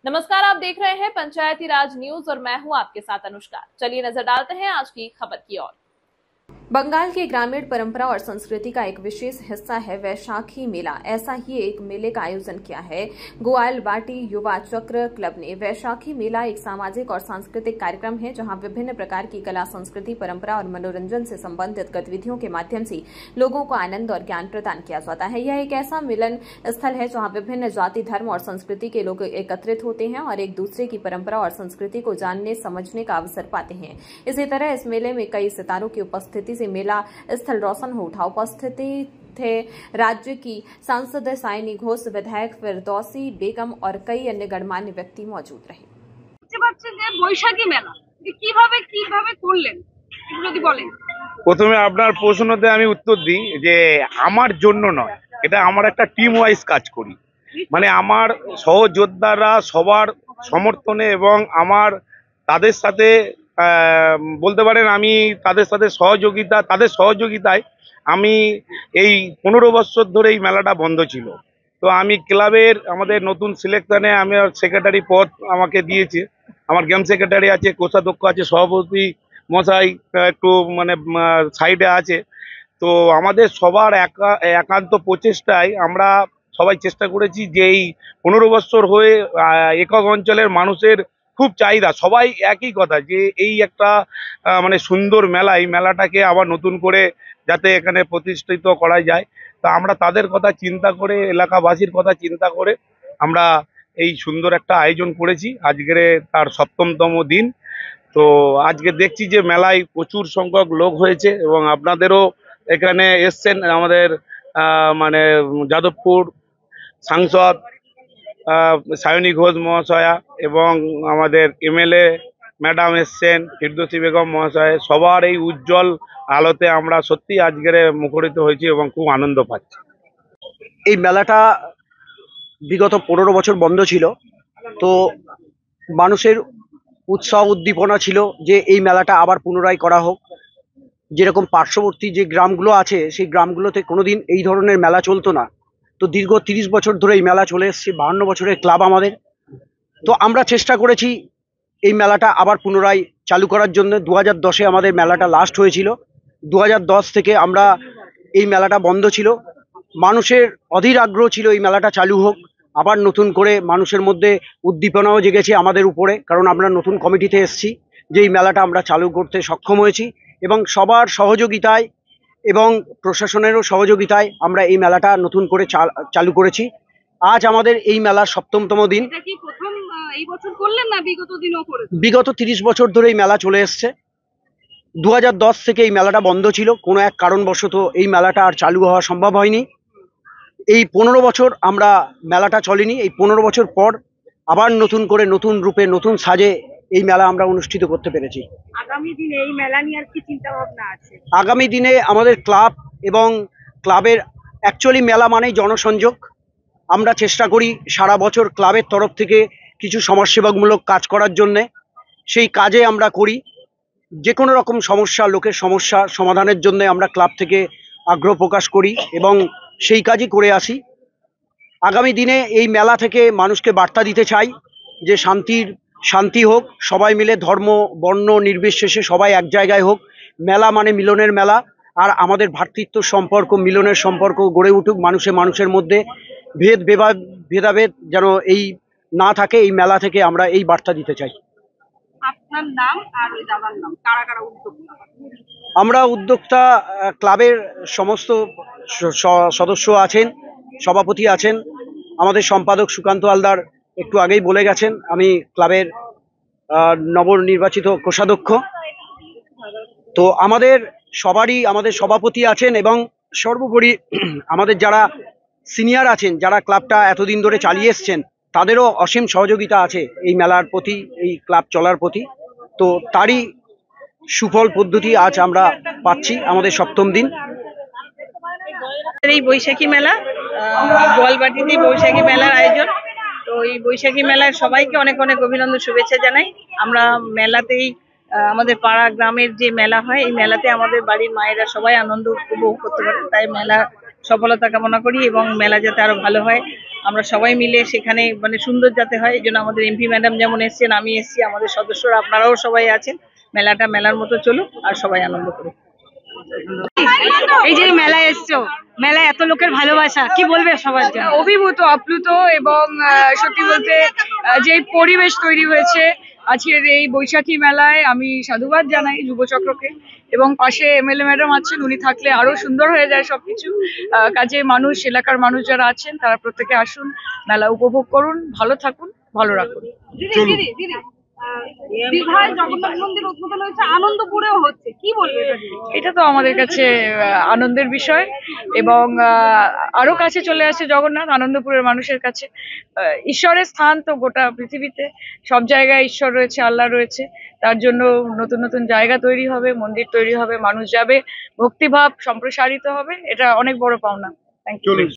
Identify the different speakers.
Speaker 1: नमस्कार, आप देख रहे हैं पंचायती राज न्यूज और मैं हूं आपके साथ अनुष्का। चलिए नजर डालते हैं आज की खबर की ओर। बंगाल की ग्रामीण परंपरा और संस्कृति का एक विशेष हिस्सा है वैशाखी मेला। ऐसा ही एक मेले का आयोजन किया है गोआलबाटी युवा चक्र क्लब ने। वैशाखी मेला एक सामाजिक और सांस्कृतिक कार्यक्रम है जहां विभिन्न प्रकार की कला, संस्कृति, परंपरा और मनोरंजन से संबंधित गतिविधियों के माध्यम से लोगों को आनंद और ज्ञान प्रदान किया जाता है। यह एक ऐसा मिलन स्थल है जहां विभिन्न जाति, धर्म और संस्कृति के लोग एकत्रित होते हैं और एक दूसरे की परंपरा और संस्कृति को जानने समझने का अवसर पाते हैं। इसी तरह इस मेले में कई सितारों की उपस्थिति से मेला स्थल रोशन हो उठा। उपस्थिति थे राज्य की सांसद सायनी घोष, विधायक फिरदौसी बेगम और कई अन्य गणमान्य व्यक्ति मौजूद रहे।
Speaker 2: বৈশাখী মেলা কিভাবে কিভাবে করলেন যদি বলেন।
Speaker 3: প্রথমে আপনার প্রশ্নতে আমি উত্তর দিই যে আমার জন্য নয়, এটা আমার একটা টিম ওয়াইজ কাজ করি। মানে আমার সহযোদ্ধারা সবার সমর্থনে এবং আমার তাদের সাথে বলতে পারেন আমি তাদের সাথে তাদের সহযোগিতায় আমি এই 15 বছর ধরে এই মেলাটা বন্ধ ছিল। তো আমি ক্লাবের আমাদের নতুন সিলেকশনে আমি সেক্রেটারি পদ আমাকে দিয়েছে। আমার গেম সেক্রেটারি আছে, কোষাধ্যক্ষ আছে, সভাপতি মশাই একটু মানে সাইডে আছে। তো আমাদের সবার একান্ত প্রচেষ্টায় আমরা সবাই চেষ্টা করেছি যে এই 15 বছর হয়ে একক অঞ্চলের মানুষের খুব চাহিদা, সবাই একই কথা যে এই একটা মানে সুন্দর মেলা, এই মেলাটাকে আবার নতুন করে যাতে এখানে প্রতিষ্ঠিত করা যায়। তা আমরা তাদের কথা চিন্তা করে, এলাকাবাসীর কথা চিন্তা করে আমরা এই সুন্দর একটা আয়োজন করেছি। আজকের তার 7তম দিন। তো আজকে দেখছি যে মেলায় প্রচুর সংখ্যক লোক হয়েছে এবং আপনাদেরও এখানে এসছেন আমাদের মানে যাদবপুর সাংসদ সায়নী ঘোষ মহাশয়া এবং আমাদের এমএলএ ম্যাডাম এসছেন, ফিরদৌসী বেগম মহাশয়, সবার এই উজ্জ্বল আলোতে আমরা সত্যি আজকের মুখরিত হয়েছি এবং খুব আনন্দ পাচ্ছি।
Speaker 4: এই মেলাটা বিগত 15 বছর বন্ধ ছিল, তো মানুষের উৎসাহ উদ্দীপনা ছিল যে এই মেলাটা আবার পুনরায় করা হোক। যেরকম পার্শ্ববর্তী যে গ্রামগুলো আছে সেই গ্রামগুলোতে কোনোদিন এই ধরনের মেলা চলতো না। তো দীর্ঘ 30 বছর ধরে এই মেলা চলে এসছে, 52 বছরের ক্লাব আমাদের। তো আমরা চেষ্টা করেছি এই মেলাটা আবার পুনরায় চালু করার জন্য। 2010-এ আমাদের মেলাটা লাস্ট হয়েছিল। 2010 থেকে আমরা এই মেলাটা বন্ধ ছিল। মানুষের অধীর আগ্রহ ছিল এই মেলাটা চালু হোক। আবার নতুন করে মানুষের মধ্যে উদ্দীপনাও জেগেছে আমাদের উপরে, কারণ আমরা নতুন কমিটিতে এসেছি যে এই মেলাটা আমরা চালু করতে সক্ষম হয়েছি এবং সবার সহযোগিতায় এবং প্রশাসনেরও সহযোগিতায় আমরা এই মেলাটা নতুন করে চালু করেছি। আজ আমাদের এই মেলার 7তম দিন।
Speaker 2: এটা কি প্রথম এই বছর করলেন না বিগত দিনও করেছেন?
Speaker 4: বিগত 30 বছর ধরে এই মেলা চলে এসছে। 2010 থেকে এই মেলাটা বন্ধ ছিল, কোনো এক কারণবশত এই মেলাটা আর চালু হওয়া সম্ভব হয়নি। এই 15 বছর আমরা মেলাটা চলেনি। এই 15 বছর পর আবার নতুন করে, নতুন রূপে, নতুন সাজে এই মেলা আমরা অনুষ্ঠিত করতে পেরেছি।
Speaker 2: আগামী দিনে এই মেলা নিয়ে আর কি চিন্তা ভাবনা আছে?
Speaker 4: আগামী দিনে আমাদের ক্লাব এবং ক্লাবের অ্যাকচুয়ালি মেলা মানেই জনসংযোগ। আমরা চেষ্টা করি সারা বছর ক্লাবের তরফ থেকে কিছু সমাজসেবামূলক কাজ করার জন্যে। সেই কাজে আমরা করি। যে কোনো রকম সমস্যা, লোকের সমস্যা সমাধানের জন্য আমরা ক্লাব থেকে আগ্রহ প্রকাশ করি এবং সেই কাজই করে আসি। আগামী দিনে এই মেলা থেকে মানুষকে বার্তা দিতে চাই যে শান্তি হোক, সবাই মিলে ধর্ম বর্ণ নির্বিশেষে সবাই এক জায়গায় হোক। মেলা মানে মিলনের মেলা, আর আমাদের ভ্রাতৃত্ব সম্পর্ক, মিলনের সম্পর্ক গড়ে উঠুক। মানুষের মধ্যে ভেদাভেদ যেন এই না থাকে। এই মেলা থেকে আমরা এই বার্তা দিতে চাই।
Speaker 2: আপনার নাম আর ওই দাদার নাম, কারা কারা উদ্যোক্তা?
Speaker 4: আমরা উদ্যোক্তা ক্লাবের সমস্ত সদস্য আছেন, সভাপতি আছেন, আমাদের সম্পাদক সুকান্ত হালদার একটু আগেই বলে গেছেন। আমি ক্লাবের নবনির্বাচিত কোষাধ্যক্ষ। তো আমাদের সবারই আমাদের সভাপতি আছেন এবং সর্বোপরি আমাদের যারা সিনিয়র আছেন, যারা ক্লাবটা এতদিন ধরে চালিয়ে এসছেন, তাদেরও অসীম সহযোগিতা আছে এই মেলার প্রতি, এই ক্লাব চলার প্রতি। তো তারই সুফল পদ্ধতি আজ আমরা পাচ্ছি আমাদের 7তম দিন।
Speaker 2: এই বৈশাখী মেলা, গোয়ালবাটিতে বৈশাখী মেলার আয়োজন। তো এই বৈশাখী মেলায় সবাইকে অনেক অনেক অভিনন্দন, শুভেচ্ছা জানাই। আমরা মেলাতেই আমাদের পাড়া গ্রামের যে মেলা হয়, এই মেলাতে আমাদের বাড়ির মায়েরা সবাই আনন্দ উপভোগ করতে পারে। তাই মেলা সফলতা কামনা করি এবং মেলা যাতে আরো ভালো হয়। আমরা সবাই মিলে সেখানে মানে সুন্দর যাতে হয়, এই জন্য আমাদের এমপি ম্যাডাম যেমন এসছেন, আমি এসছি, আমাদের সদস্যরা আপনারাও সবাই আছেন। মেলাটা মেলার মতো চলুক আর সবাই আনন্দ করুক।
Speaker 5: এই যে মেলায় এসছো, মেলায় এত লোকের ভালোবাসা, কি বলবে সবার জন্য?
Speaker 6: অভিভূত, আপ্লুত এবং সত্যি বলতে যে পরিবেশ তৈরি হয়েছে আজকের এই বৈশাখী মেলায়, আমি সাধুবাদ জানাই যুবচক্রকে। এবং পাশে এমএলএ ম্যাডাম আছেন, উনি থাকলে আরো সুন্দর হয়ে যায় সবকিছু। কাজে মানুষ, এলাকার মানুষ যারা আছেন তারা প্রত্যেকে আসুন, মেলা উপভোগ করুন, ভালো থাকুন, ভালো রাখুন।
Speaker 5: দীঘায় জগন্নাথ মন্দির উদ্বোধন হয়েছে, আনন্দপুরেও হচ্ছে, কি বলবে?
Speaker 6: এটা তো আমাদের কাছে আনন্দের বিষয় এবং আরো কাছে চলে আসছে জগন্নাথ আনন্দপুরের মানুষের কাছে। ঈশ্বরের স্থান তো গোটা পৃথিবীতে, সব জায়গায় ঈশ্বর রয়েছে, আল্লাহ রয়েছে। তার জন্য নতুন নতুন জায়গা তৈরি হবে, মন্দির তৈরি হবে, মানুষ যাবে, ভক্তিভাব সম্প্রসারিত হবে, এটা অনেক বড় পাওনা। Thank you.